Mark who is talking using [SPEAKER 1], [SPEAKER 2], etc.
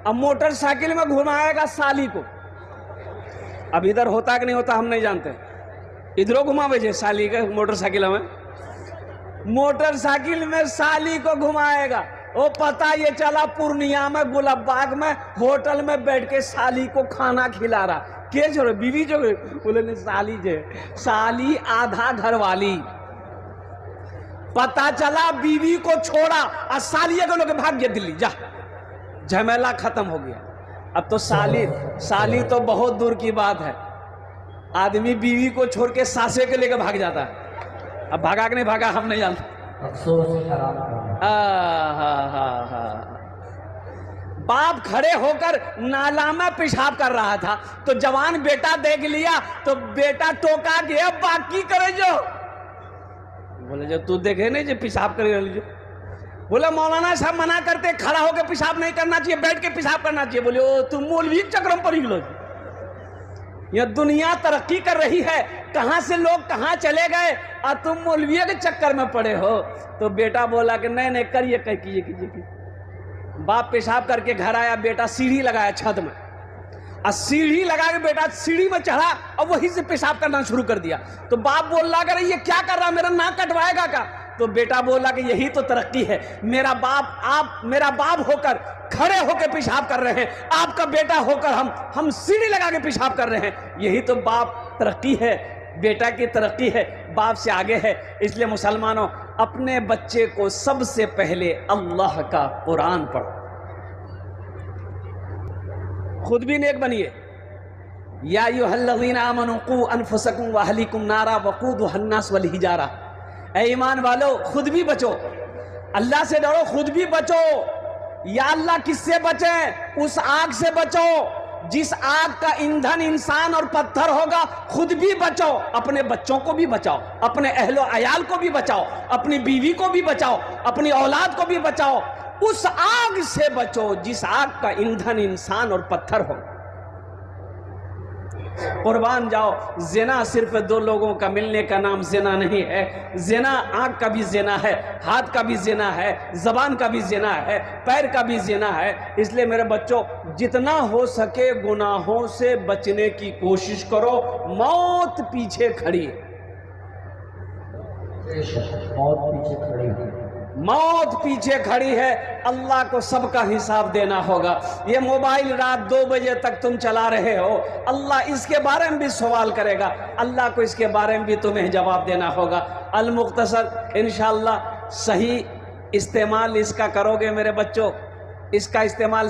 [SPEAKER 1] अब मोटरसाइकिल में घुमाएगा साली को। अब इधर होता कि नहीं होता हम नहीं जानते, इधरों घुमावे जे साली के मोटरसाइकिल में, मोटरसाइकिल में साली को घुमाएगा। वो पता ये चला पूर्णिया में गुलाबबाग में होटल में बैठ के साली को खाना खिला रहा। के छोड़े बीवी जो बोले नहीं, साली जे साली आधा घर वाली। पता चला बीवी को छोड़ा और सालिया को लोग भाग गया दिल्ली, जा झमेला खत्म हो गया। अब तो साली तो बहुत दूर की बात है, आदमी बीवी को छोड़ के सासे के लेकर भाग जाता है। अब भागा कि नहीं भागा हम नहीं जानते। बाप खड़े होकर नाला में पेशाब कर रहा था तो जवान बेटा देख लिया तो बेटा टोका गया, बाकी करे जो बोले जो तू देखे नहीं जो पेशाब करे जो। बोले मौलाना साहब मना करते, खड़ा होकर पेशाब नहीं करना चाहिए, बैठ के पेशाब करना चाहिए। बोले ओ तुम मौलवी चक्र में पड़ी लो। यह दुनिया तरक्की कर रही है, कहां से लोग कहां चले गए और तुम मौलवियों के चक्कर में पड़े हो। तो बेटा बोला कि नहीं नहीं करिए, कह कीजिए। बाप पेशाब करके घर आया, बेटा सीढ़ी लगाया छत में, और सीढ़ी लगा के बेटा सीढ़ी में चढ़ा और वहीं से पेशाब करना शुरू कर दिया। तो बाप बोल रहा कि ये क्या कर रहा, मेरा नाक कटवाएगा क्या। तो बेटा बोला कि यही तो तरक्की है, मेरा बाप होकर खड़े होकर पेशाब कर रहे हैं, आपका बेटा होकर हम सीढ़ी लगा के पेशाब कर रहे हैं। यही तो बाप तरक्की है, बेटा की तरक्की है, बाप से आगे है। इसलिए मुसलमानों, अपने बच्चे को सबसे पहले अल्लाह का कुरान पढ़ो, खुद भी नेक बनिए। या अय्युहल्लज़ीना आमनू क़ू अनफुसकुम व अहलीकुम नारा वक़ूदुहा अन्नास वल हिजारा। ऐ ईमान वालो, खुद भी बचो, अल्लाह से डरो, खुद भी बचो। या अल्लाह किससे बचे? उस आग से बचो जिस आग का ईंधन इंसान और पत्थर होगा। खुद भी बचो, अपने बच्चों को भी बचाओ, अपने अहलो अयाल को भी बचाओ, अपनी बीवी को भी बचाओ, अपनी औलाद को भी बचाओ। उस आग से बचो जिस आग का ईंधन इंसान और पत्थर हो। कुर्बान जाओ, ज़िना सिर्फ दो लोगों का मिलने का नाम ज़िना नहीं है। ज़िना आँख का भी ज़िना है, हाथ का भी ज़िना है, ज़बान का भी ज़िना है, पैर का भी ज़िना है। इसलिए मेरे बच्चों, जितना हो सके गुनाहों से बचने की कोशिश करो। मौत पीछे खड़ी है, मौत पीछे खड़ी है। अल्लाह को सबका हिसाब देना होगा। ये मोबाइल रात 2 बजे तक तुम चला रहे हो, अल्लाह इसके बारे में भी सवाल करेगा, अल्लाह को इसके बारे में भी तुम्हें जवाब देना होगा। अल मुख्तसर इंशाअल्लाह सही इस्तेमाल इसका करोगे मेरे बच्चों, इसका इस्तेमाल